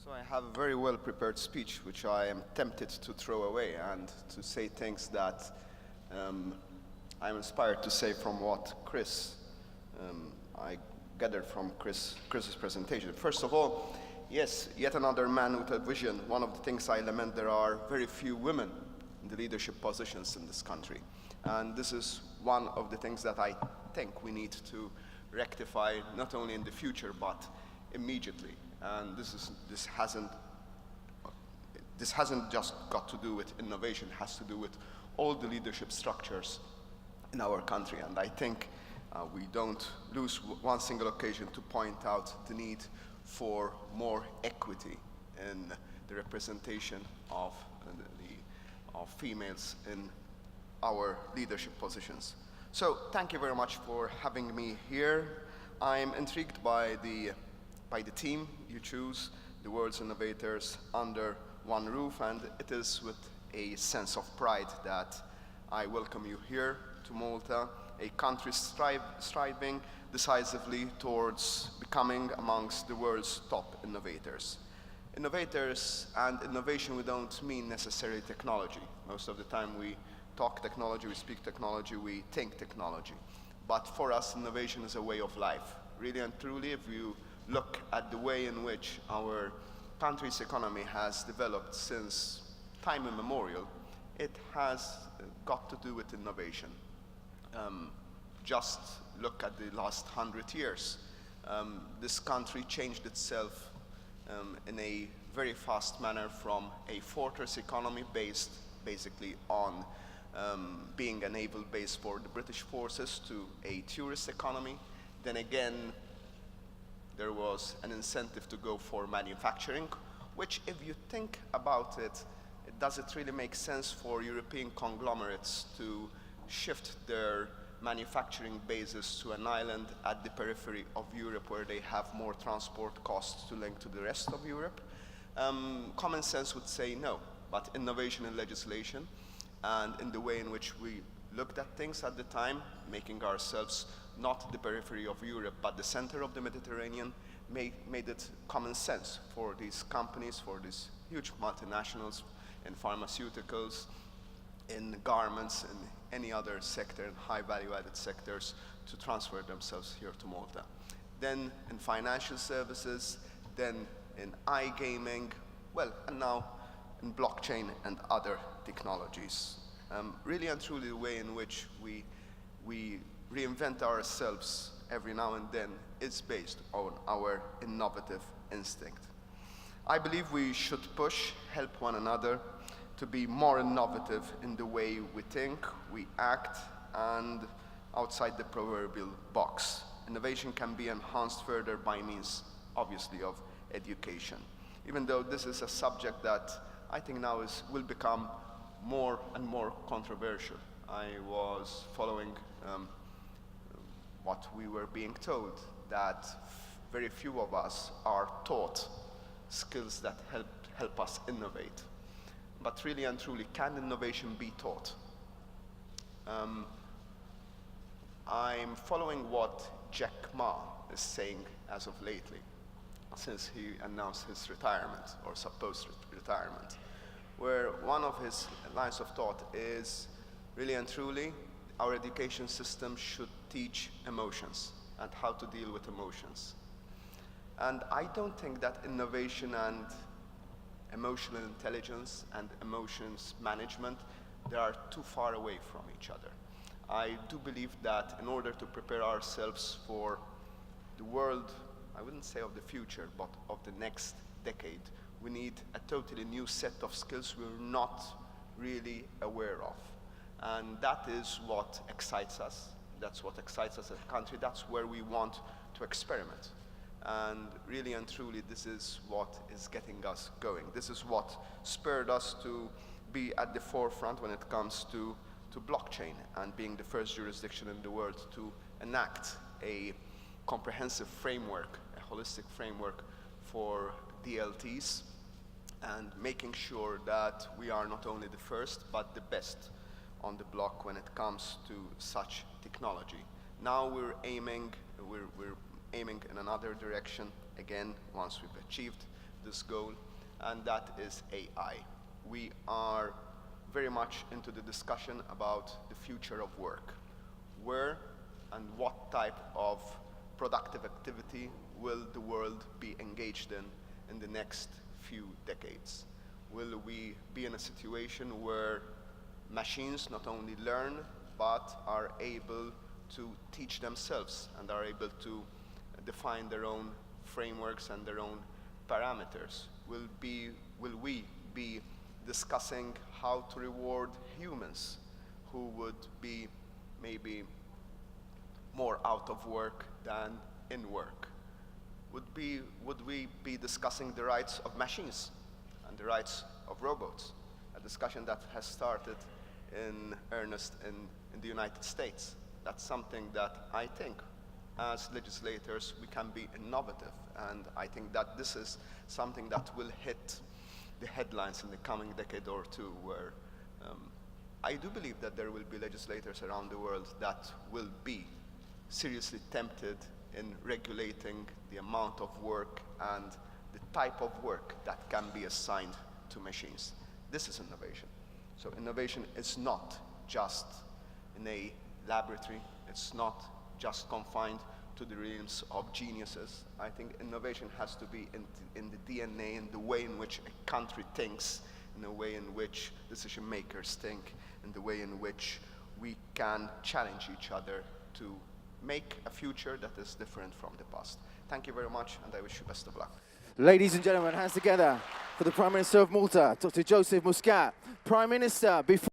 So I have a very well prepared speech, which I am tempted to throw away and to say things that I'm inspired to say from what I gathered from Chris's presentation. First of all, yes, yet another man with a vision. One of the things I lament, there are very few women in the leadership positions in this country. And this is one of the things that I think we need to rectify, not only in the future, but immediately. And this hasn't just got to do with innovation, it has to do with all the leadership structures in our country. And I think we don't lose one single occasion to point out the need for more equity in the representation of females in our leadership positions. So thank you very much for having me here. I'm intrigued by the team you choose, the world's innovators under one roof, and it is with a sense of pride that I welcome you here to Malta, a country striving decisively towards becoming amongst the world's top innovators. Innovators and innovation, we don't mean necessarily technology. Most of the time we talk technology, we speak technology, we think technology. But for us, innovation is a way of life. Really and truly, if you look at the way in which our country's economy has developed since time immemorial, it has got to do with innovation. Just look at the last 100 years. This country changed itself in a very fast manner from a fortress economy based basically on being a naval base for the British forces to a tourist economy. Then again, there was an incentive to go for manufacturing, which, if you think about it, does it really make sense for European conglomerates to shift their manufacturing bases to an island at the periphery of Europe where they have more transport costs to link to the rest of Europe? Common sense would say no, but innovation in legislation and in the way in which we looked at things at the time, making ourselves not the periphery of Europe, but the center of the Mediterranean, made it common sense for these companies, for these huge multinationals in pharmaceuticals, in garments, in any other sector, in high value-added sectors, to transfer themselves here to Malta. Then in financial services, then in iGaming, well, and now in blockchain and other technologies. Really and truly, the way in which we reinvent ourselves every now and then is based on our innovative instinct. I believe we should help one another to be more innovative in the way we think, we act, and outside the proverbial box. Innovation can be enhanced further by means, obviously, of education. Even though this is a subject that I think now will become more and more controversial. I was following what we were being told, that very few of us are taught skills that help us innovate. But really and truly, can innovation be taught? I'm following what Jack Ma is saying as of lately, since he announced his retirement, or supposed retirement, where one of his lines of thought is, really and truly, our education system should teach emotions and how to deal with emotions. And I don't think that innovation and emotional intelligence and emotions management, they are too far away from each other. I do believe that in order to prepare ourselves for the world, I wouldn't say of the future, but of the next decade, we need a totally new set of skills we're not really aware of. And that is what excites us. That's what excites us as a country. That's where we want to experiment. And really and truly, this is what is getting us going. This is what spurred us to be at the forefront when it comes to blockchain and being the first jurisdiction in the world to enact a comprehensive framework, a holistic framework for DLTs, and making sure that we are not only the first, but the best on the block when it comes to such technology. Now we're aiming in another direction, again, once we've achieved this goal, and that is AI. We are very much into the discussion about the future of work. Where and what type of productive activity will the world be engaged in the next few decades? Will we be in a situation where machines not only learn, but are able to teach themselves and are able to define their own frameworks and their own parameters? Will we be discussing how to reward humans who would be maybe more out of work than in work? Would we be discussing the rights of machines and the rights of robots? A discussion that has started in earnest in the United States. That's something that I think, as legislators, we can be innovative, and I think that this is something that will hit the headlines in the coming decade or two, where I do believe that there will be legislators around the world that will be seriously tempted in regulating the amount of work and the type of work that can be assigned to machines. This is innovation. So innovation is not just in a laboratory, it's not just confined to the realms of geniuses. I think innovation has to be in the DNA, in the way in which a country thinks, in the way in which decision makers think, in the way in which we can challenge each other to make a future that is different from the past. Thank you very much, and I wish you best of luck. Ladies and gentlemen, hands together for the Prime Minister of Malta, Dr. Joseph Muscat. Prime Minister, before